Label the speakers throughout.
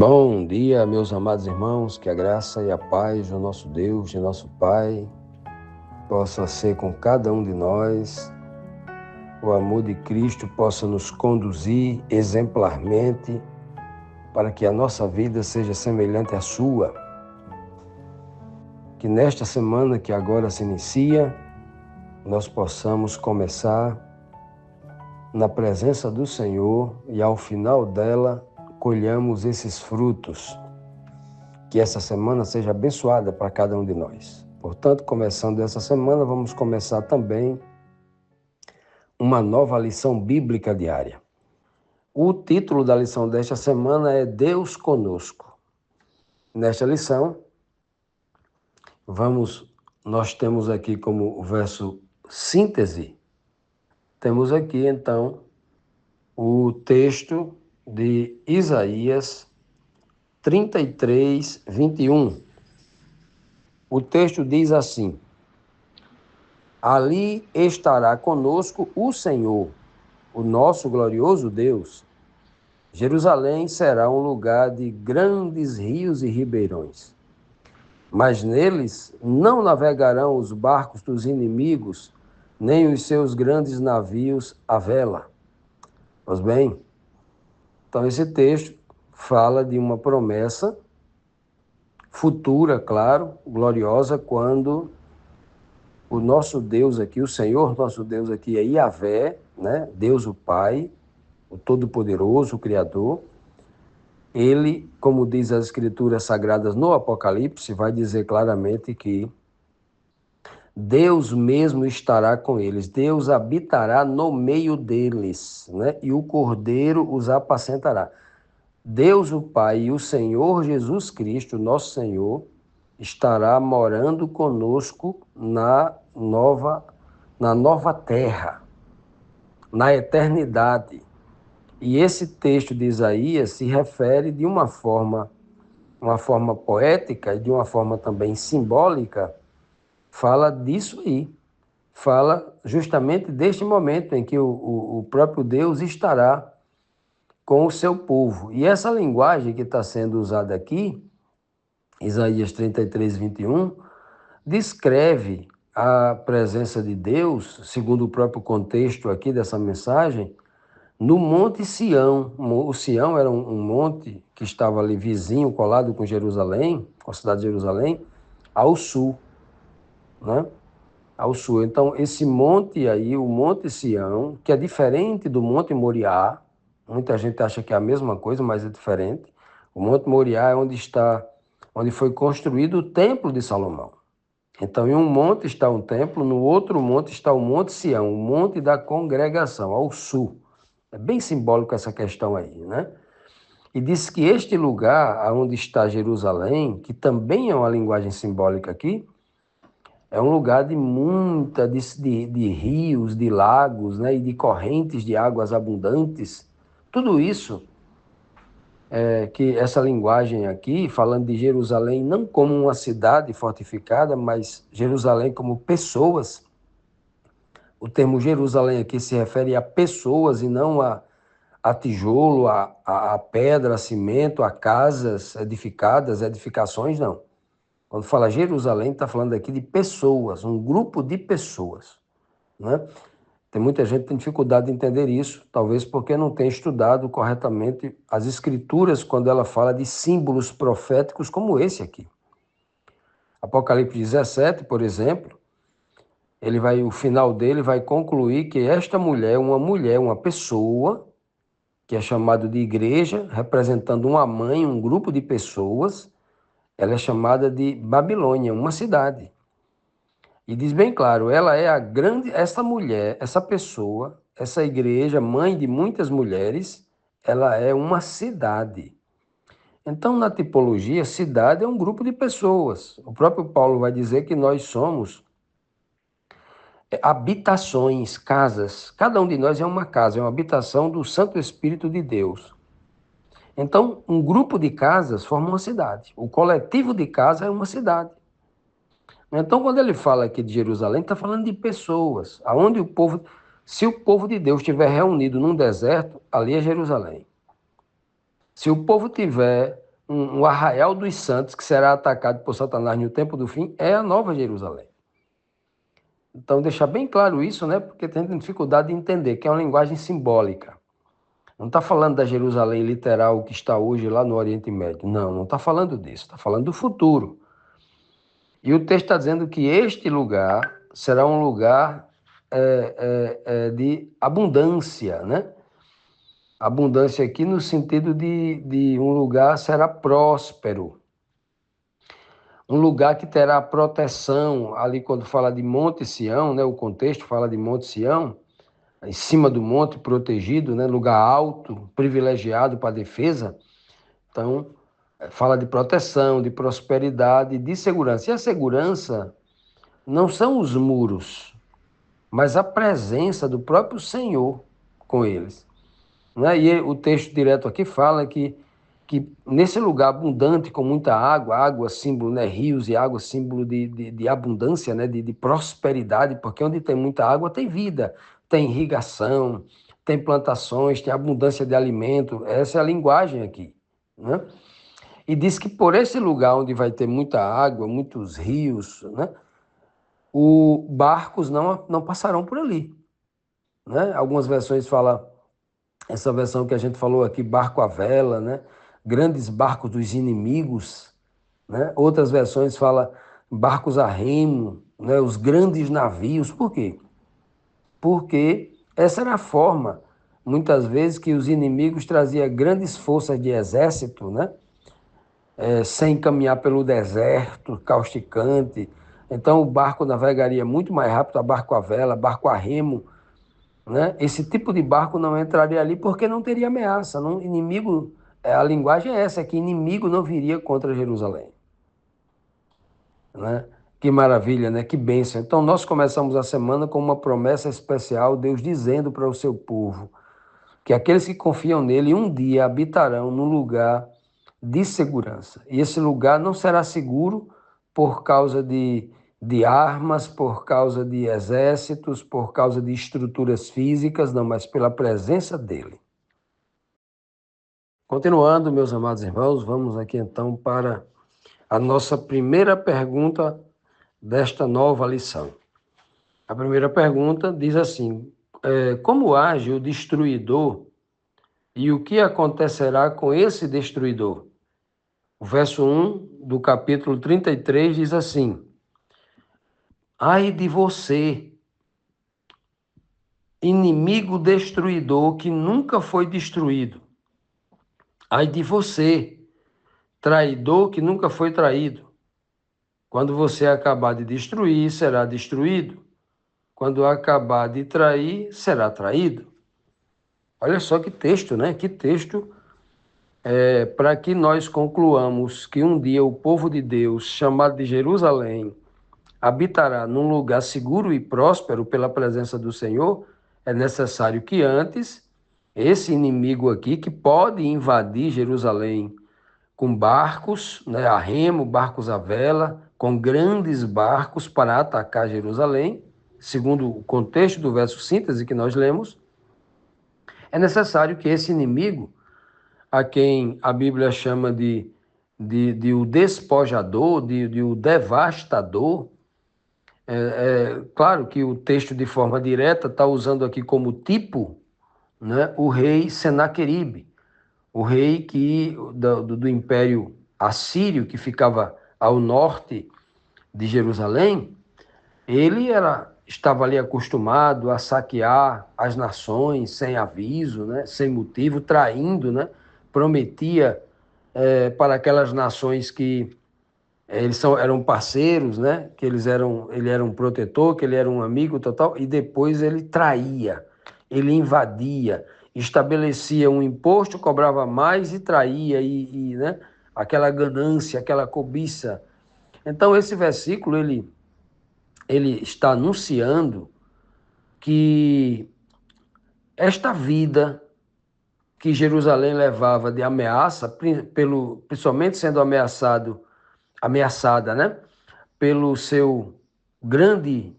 Speaker 1: Bom dia, meus amados irmãos, que a graça e a paz do nosso Deus, de nosso Pai, possa ser com cada um de nós, o amor de Cristo possa nos conduzir exemplarmente para que a nossa vida seja semelhante à sua. Que nesta semana que agora se inicia, nós possamos começar na presença do Senhor e ao final dela colhamos esses frutos. Que essa semana seja abençoada para cada um de nós. Portanto, começando essa semana, vamos começar também uma nova lição bíblica diária. O título da lição desta semana é Deus conosco. Nesta lição, nós temos aqui como verso síntese, temos aqui então o texto de Isaías 33, 21. O texto diz assim: ali estará conosco o Senhor, o nosso glorioso Deus. Jerusalém será um lugar de grandes rios e ribeirões, mas neles não navegarão os barcos dos inimigos, nem os seus grandes navios à vela. Pois bem, então esse texto fala de uma promessa futura, claro, gloriosa, quando o nosso Deus aqui, o Senhor nosso Deus aqui é Yahvé, né? Deus o Pai, o Todo-Poderoso, o Criador. Ele, como diz as Escrituras Sagradas no Apocalipse, vai dizer claramente que Deus mesmo estará com eles, Deus habitará no meio deles, né? E o Cordeiro os apacentará. Deus o Pai e o Senhor Jesus Cristo, nosso Senhor, estará morando conosco na nova terra, na eternidade. E esse texto de Isaías se refere de uma forma poética e de uma forma também simbólica, fala disso aí. Fala justamente deste momento em que o próprio Deus estará com o seu povo. E essa linguagem que está sendo usada aqui, Isaías 33, 21, descreve a presença de Deus, segundo o próprio contexto aqui dessa mensagem, no Monte Sião. O Sião era um monte que estava ali vizinho, colado com Jerusalém, com a cidade de Jerusalém, ao sul, né? Ao sul. Então, esse monte aí, o Monte Sião, que é diferente do Monte Moriá, muita gente acha que é a mesma coisa, mas é diferente. O Monte Moriá é onde foi construído o Templo de Salomão. Então, em um monte está um templo, no outro monte está o Monte Sião, o Monte da Congregação, ao sul. É bem simbólico essa questão aí, né? E diz que este lugar, onde está Jerusalém, que também é uma linguagem simbólica aqui, é um lugar de de rios, de lagos, né? E de correntes de águas abundantes. Tudo isso que essa linguagem aqui, falando de Jerusalém não como uma cidade fortificada, mas Jerusalém como pessoas. O termo Jerusalém aqui se refere a pessoas e não a tijolo, a pedra, a cimento, a casas edificadas, edificações, não. Quando fala Jerusalém, está falando aqui de pessoas, um grupo de pessoas, né? Tem muita gente que tem dificuldade de entender isso, talvez porque não tem estudado corretamente as escrituras quando ela fala de símbolos proféticos como esse aqui. Apocalipse 17, por exemplo, o final dele vai concluir que esta mulher, uma pessoa, que é chamada de igreja, representando uma mãe, um grupo de pessoas, ela é chamada de Babilônia, uma cidade. E diz bem claro, ela é essa mulher, essa pessoa, essa igreja, mãe de muitas mulheres, ela é uma cidade. Então, na tipologia, cidade é um grupo de pessoas. O próprio Paulo vai dizer que nós somos habitações, casas. Cada um de nós é uma casa, é uma habitação do Santo Espírito de Deus. Então, um grupo de casas forma uma cidade. O coletivo de casa é uma cidade. Então, quando ele fala aqui de Jerusalém, está falando de pessoas, aonde se o povo de Deus estiver reunido num deserto, ali é Jerusalém. Se o povo estiver um arraial dos santos que será atacado por Satanás no tempo do fim, é a Nova Jerusalém. Então, deixar bem claro isso, né? Porque tem dificuldade de entender, que é uma linguagem simbólica. Não está falando da Jerusalém literal que está hoje lá no Oriente Médio. Não, não está falando disso. Está falando do futuro. E o texto está dizendo que este lugar será um lugar de abundância, né? Abundância aqui no sentido de um lugar será próspero. Um lugar que terá proteção, ali quando fala de Monte Sião, né? O contexto fala de Monte Sião, em cima do monte, protegido, né? Lugar alto, privilegiado para a defesa. Então, fala de proteção, de prosperidade, de segurança. E a segurança não são os muros, mas a presença do próprio Senhor com eles. Né? E o texto direto aqui fala que nesse lugar abundante, com muita água, água símbolo, né? Rios e água símbolo de abundância, né? De prosperidade, porque onde tem muita água tem vida, tem irrigação, tem plantações, tem abundância de alimento. Essa é a linguagem aqui. Né? E diz que por esse lugar onde vai ter muita água, muitos rios, né? Os barcos não passarão por ali. Né? Algumas versões falam, essa versão que a gente falou aqui, barco à vela, né? Grandes barcos dos inimigos. Né? Outras versões falam barcos a remo, né? Os grandes navios. Por quê? Porque essa era a forma, muitas vezes, que os inimigos traziam grandes forças de exército, né? Sem caminhar pelo deserto causticante. Então o barco navegaria muito mais rápido, a barco à vela, barco a remo. Né? Esse tipo de barco não entraria ali porque não teria ameaça. Não, inimigo, a linguagem é essa, é que inimigo não viria contra Jerusalém. Né? Que maravilha, né? Que bênção. Então nós começamos a semana com uma promessa especial, Deus dizendo para o seu povo que aqueles que confiam nele um dia habitarão num lugar de segurança. E esse lugar não será seguro por causa de armas, por causa de exércitos, por causa de estruturas físicas, não, mas pela presença dele. Continuando, meus amados irmãos, vamos aqui então para a nossa primeira pergunta desta nova lição. A primeira pergunta diz assim: como age o destruidor e o que acontecerá com esse destruidor? O verso 1 do capítulo 33 diz assim: ai de você, inimigo destruidor que nunca foi destruído. Ai de você, traidor que nunca foi traído. Quando você acabar de destruir, será destruído. Quando acabar de trair, será traído. Olha só que texto, né? Que texto para que nós concluamos que um dia o povo de Deus, chamado de Jerusalém, habitará num lugar seguro e próspero pela presença do Senhor, é necessário que antes, esse inimigo aqui, que pode invadir Jerusalém com barcos, né, a remo, barcos à vela, com grandes barcos para atacar Jerusalém, segundo o contexto do verso síntese que nós lemos, é necessário que esse inimigo, a quem a Bíblia chama de o despojador, de o devastador. Claro que o texto de forma direta está usando aqui como tipo, né, o rei Senaqueribe, o rei do Império Assírio, que ficava ao norte de Jerusalém. Ele estava ali acostumado a saquear as nações sem aviso, né, sem motivo, traindo, né, prometia para aquelas nações que eram parceiros, né? Que ele era um protetor, que ele era um amigo total, e depois ele traía, ele invadia, estabelecia um imposto, cobrava mais e traía, né? Aquela ganância, aquela cobiça. Então esse versículo ele está anunciando que esta vida que Jerusalém levava de ameaça, principalmente sendo ameaçada, né? Pelo seu grande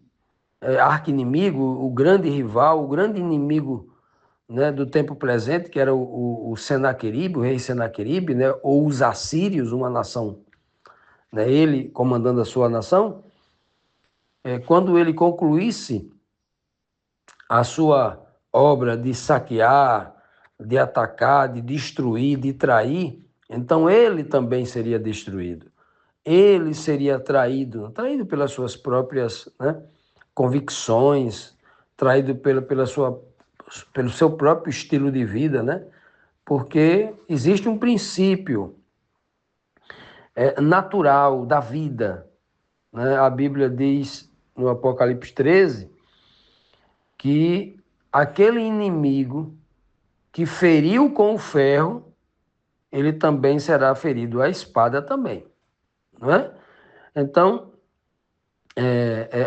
Speaker 1: arqui-inimigo, o grande rival, o grande inimigo né, do tempo presente, que era o Senaqueribe, o rei Senaqueribe, né, ou os assírios, uma nação, né, ele comandando a sua nação, quando ele concluísse a sua obra de saquear, de atacar, de destruir, de trair, então ele também seria destruído. Ele seria traído pelas suas próprias, né, convicções, traído pelo seu próprio estilo de vida, né? Porque existe um princípio natural da vida, né? A Bíblia diz no Apocalipse 13 que aquele inimigo que feriu com o ferro, ele também será ferido à espada também, não é? Então,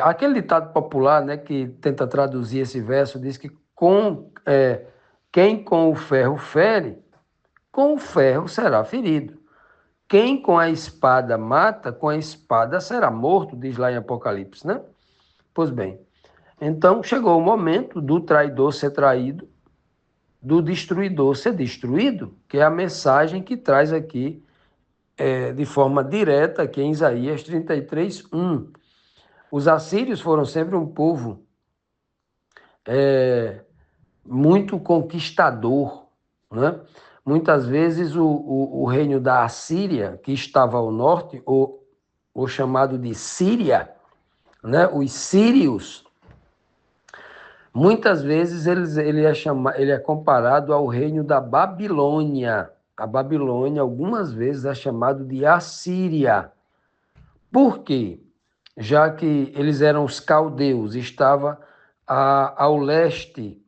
Speaker 1: aquele ditado popular, né, que tenta traduzir esse verso, diz que quem com o ferro fere, com o ferro será ferido. Quem com a espada mata, com a espada será morto, diz lá em Apocalipse, né? Pois bem, então chegou o momento do traidor ser traído, do destruidor ser destruído, que é a mensagem que traz aqui de forma direta aqui em Isaías 33, 1. Os assírios foram sempre um povo muito conquistador, né? Muitas vezes o reino da Assíria, que estava ao norte, ou chamado de Síria, né? Os sírios, muitas vezes ele é comparado ao reino da Babilônia. A Babilônia, algumas vezes, é chamado de Assíria. Por quê? Já que eles eram os caldeus, estava ao leste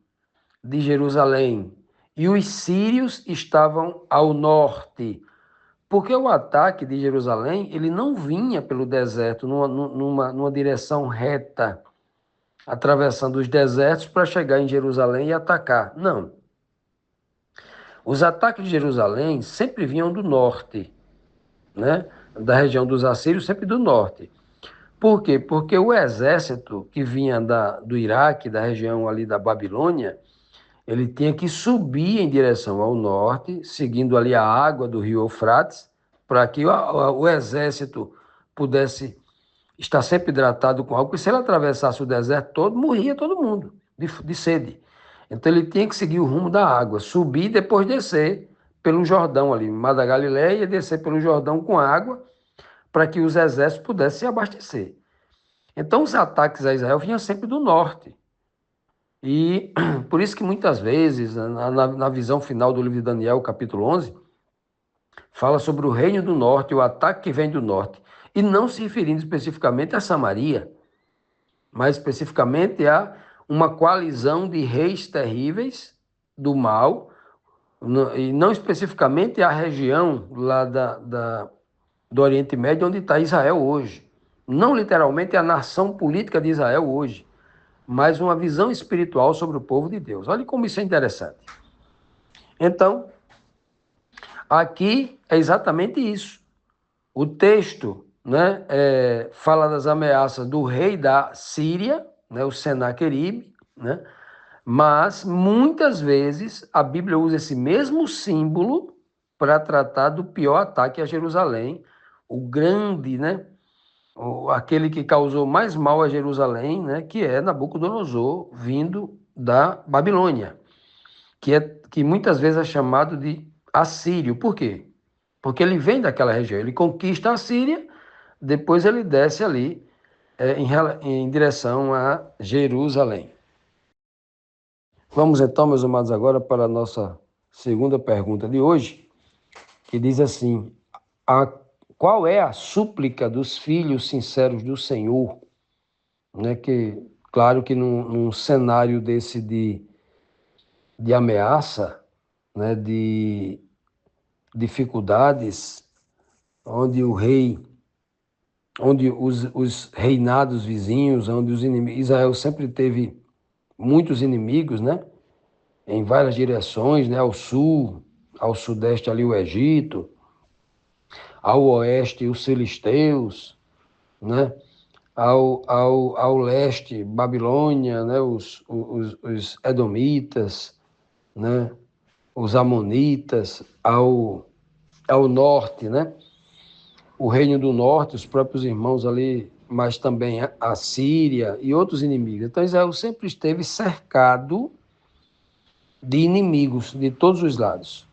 Speaker 1: de Jerusalém, e os sírios estavam ao norte, porque o ataque de Jerusalém ele não vinha pelo deserto numa direção reta, atravessando os desertos para chegar em Jerusalém e atacar. Não. Os ataques de Jerusalém sempre vinham do norte, né? Da região dos assírios, sempre do norte. Por quê? Porque o exército que vinha do Iraque, da região ali da Babilônia, ele tinha que subir em direção ao norte, seguindo ali a água do rio Eufrates, para que o exército pudesse estar sempre hidratado com água, porque se ele atravessasse o deserto todo, morria todo mundo de sede. Então ele tinha que seguir o rumo da água, subir e depois descer pelo Jordão ali, Mar da Galileia, e descer pelo Jordão com água, para que os exércitos pudessem se abastecer. Então os ataques a Israel vinham sempre do norte. E por isso que muitas vezes, na visão final do livro de Daniel, capítulo 11, fala sobre o reino do norte, o ataque que vem do norte, e não se referindo especificamente a Samaria, mas especificamente a uma coalizão de reis terríveis do mal, e não especificamente a região lá do Oriente Médio onde está Israel hoje. Não literalmente a nação política de Israel hoje, mas uma visão espiritual sobre o povo de Deus. Olha como isso é interessante. Então, aqui é exatamente isso. O texto, né, fala das ameaças do rei da Síria, né, o Senaqueribe, né, mas muitas vezes a Bíblia usa esse mesmo símbolo para tratar do pior ataque a Jerusalém, o grande, né, aquele que causou mais mal a Jerusalém, né, que é Nabucodonosor, vindo da Babilônia, que muitas vezes é chamado de assírio. Por quê? Porque ele vem daquela região, ele conquista a Síria, depois ele desce ali em direção a Jerusalém. Vamos então, meus amados, agora para a nossa segunda pergunta de hoje, que diz assim: qual é a súplica dos filhos sinceros do Senhor? Né, que, claro que num cenário desse de ameaça, né, de dificuldades, onde onde os reinados vizinhos, onde os inimigos, Israel sempre teve muitos inimigos, né, em várias direções, né, ao sul, ao sudeste ali o Egito, ao oeste os filisteus, né, ao leste Babilônia, né, os edomitas, né? Os amonitas, ao norte, né? O reino do norte, os próprios irmãos ali, mas também a Síria e outros inimigos. Então Israel sempre esteve cercado de inimigos de todos os lados,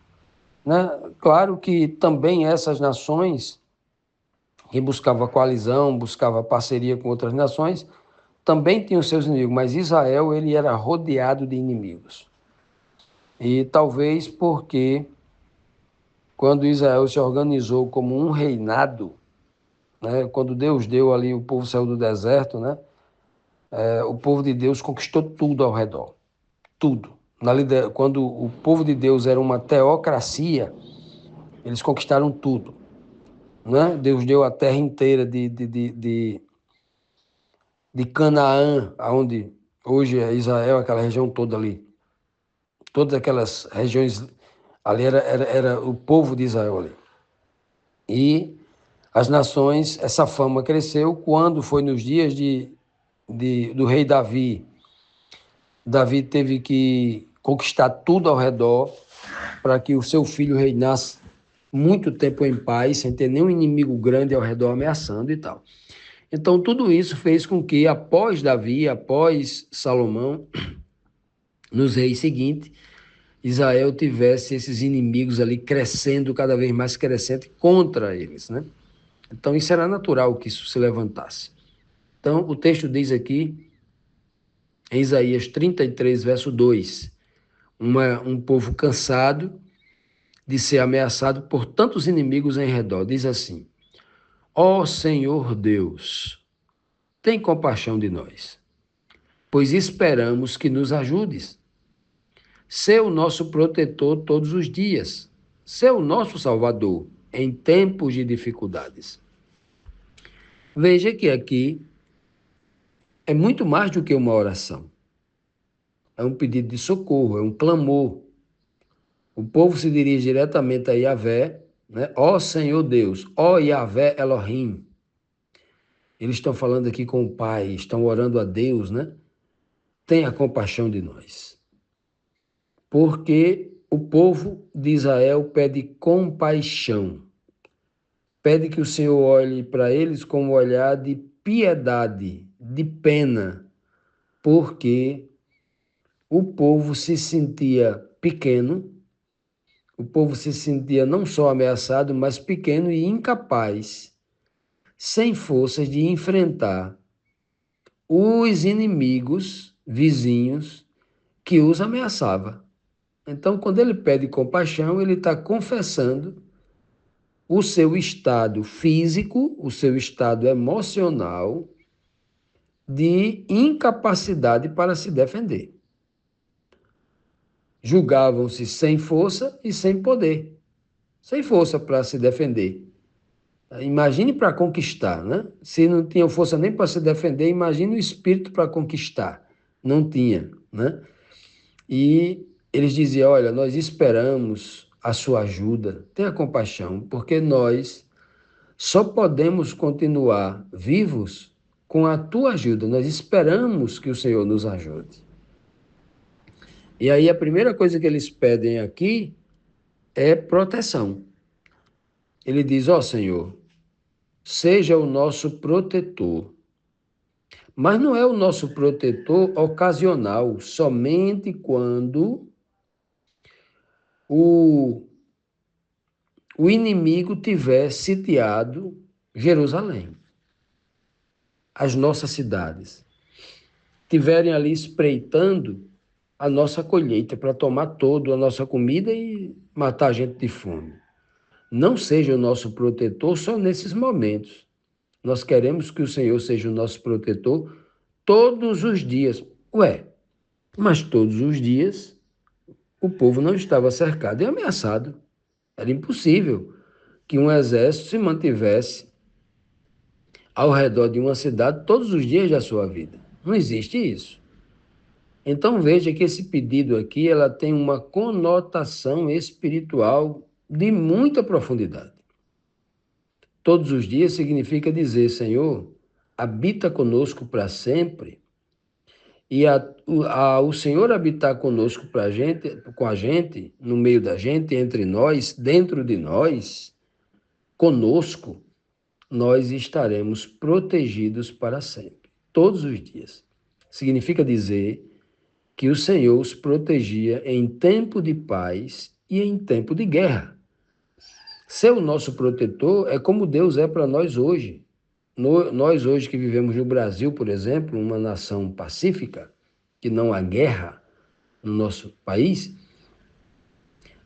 Speaker 1: né? Claro que também essas nações que buscavam coalizão, buscava parceria com outras nações, também tinham seus inimigos, mas Israel ele era rodeado de inimigos. E talvez porque quando Israel se organizou como um reinado, né, quando Deus deu ali, o povo saiu do deserto, né, o povo de Deus conquistou tudo ao redor, tudo. Quando o povo de Deus era uma teocracia, eles conquistaram tudo. Né? Deus deu a terra inteira de Canaã, onde hoje é Israel, aquela região toda ali. Todas aquelas regiões ali era o povo de Israel ali. E as nações, essa fama cresceu quando foi nos dias do rei Davi. Davi teve que conquistar tudo ao redor para que o seu filho reinasse muito tempo em paz, sem ter nenhum inimigo grande ao redor ameaçando e tal. Então, tudo isso fez com que, após Davi, após Salomão, nos reis seguintes, Israel tivesse esses inimigos ali crescendo, cada vez mais crescente contra eles, né? Então, isso era natural que isso se levantasse. Então, o texto diz aqui, em Isaías 33, verso 2, um povo cansado de ser ameaçado por tantos inimigos em redor. Diz assim: Ó Senhor Deus, tem compaixão de nós, pois esperamos que nos ajudes. Ser o nosso protetor todos os dias, ser o nosso salvador em tempos de dificuldades. Veja que aqui é muito mais do que uma oração. É um pedido de socorro, é um clamor. O povo se dirige diretamente a Yahvé, né? Ó Senhor Deus, ó Yahvé Elohim. Eles estão falando aqui com o Pai, estão orando a Deus, né? Tenha compaixão de nós. Porque o povo de Israel pede compaixão. Pede que o Senhor olhe para eles com um olhar de piedade, de pena, porque o povo se sentia pequeno, o povo se sentia não só ameaçado, mas pequeno e incapaz, sem forças de enfrentar os inimigos vizinhos que os ameaçava. Então, quando ele pede compaixão, ele está confessando o seu estado físico, o seu estado emocional de incapacidade para se defender. Julgavam-se sem força e sem poder, sem força para se defender. Imagine para conquistar, né? Se não tinha força nem para se defender, imagine o espírito para conquistar. Não tinha, né? E eles diziam: olha, nós esperamos a sua ajuda, tenha compaixão, porque nós só podemos continuar vivos com a tua ajuda. Nós esperamos que o Senhor nos ajude. E aí a primeira coisa que eles pedem aqui é proteção. Ele diz: ó Senhor, seja o nosso protetor. Mas não é o nosso protetor ocasional, somente quando o, o inimigo tiver sitiado Jerusalém, as nossas cidades, tiverem ali espreitando a nossa colheita para tomar toda a nossa comida e matar a gente de fome. Não seja o nosso protetor só nesses momentos. Nós queremos que o Senhor seja o nosso protetor todos os dias. Ué, mas todos os dias o povo não estava cercado e ameaçado. Era impossível que um exército se mantivesse ao redor de uma cidade todos os dias da sua vida. Não existe isso. Então veja que esse pedido aqui ela tem uma conotação espiritual de muita profundidade. Todos os dias significa dizer: Senhor, habita conosco para sempre e o Senhor habitar conosco com a gente, no meio da gente, entre nós, dentro de nós, conosco, nós estaremos protegidos para sempre, todos os dias. Significa dizer que o Senhor os protegia em tempo de paz e em tempo de guerra. Ser o nosso protetor é como Deus é para nós hoje. Nós hoje que vivemos no Brasil, por exemplo, uma nação pacífica, que não há guerra no nosso país,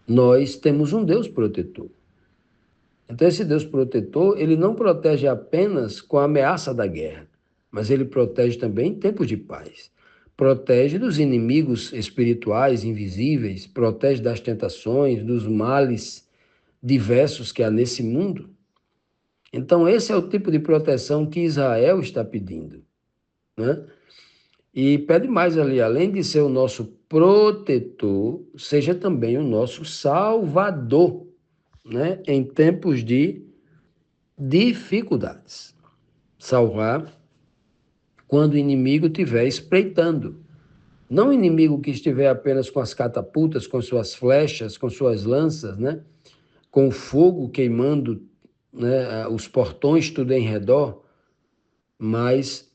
Speaker 1: nós temos um Deus protetor. Então, esse Deus protetor, ele não protege apenas com a ameaça da guerra, mas ele protege também em tempos de paz. Protege dos inimigos espirituais invisíveis, protege das tentações, dos males diversos que há nesse mundo. Então, esse é o tipo de proteção que Israel está pedindo, né? E pede mais ali, além de ser o nosso protetor, seja também o nosso salvador, né? Em tempos de dificuldades. Salvar quando o inimigo estiver espreitando. Não o inimigo que estiver apenas com as catapultas, com suas flechas, com suas lanças, né? Com o fogo queimando, né? Os portões tudo em redor, mas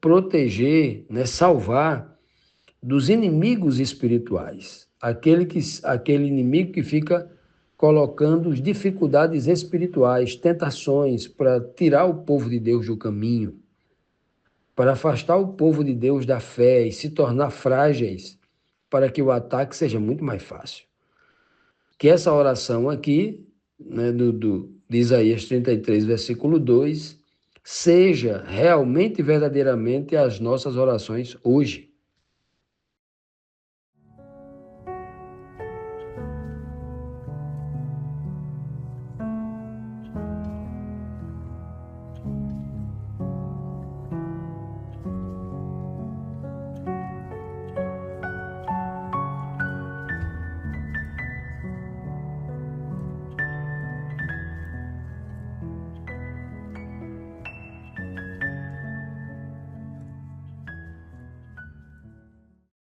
Speaker 1: proteger, né? Salvar dos inimigos espirituais. Aquele inimigo que fica colocando dificuldades espirituais, tentações para tirar o povo de Deus do caminho, para afastar o povo de Deus da fé e se tornar frágeis, para que o ataque seja muito mais fácil. Que essa oração aqui, né, de Isaías 33, versículo 2, seja realmente e verdadeiramente as nossas orações hoje.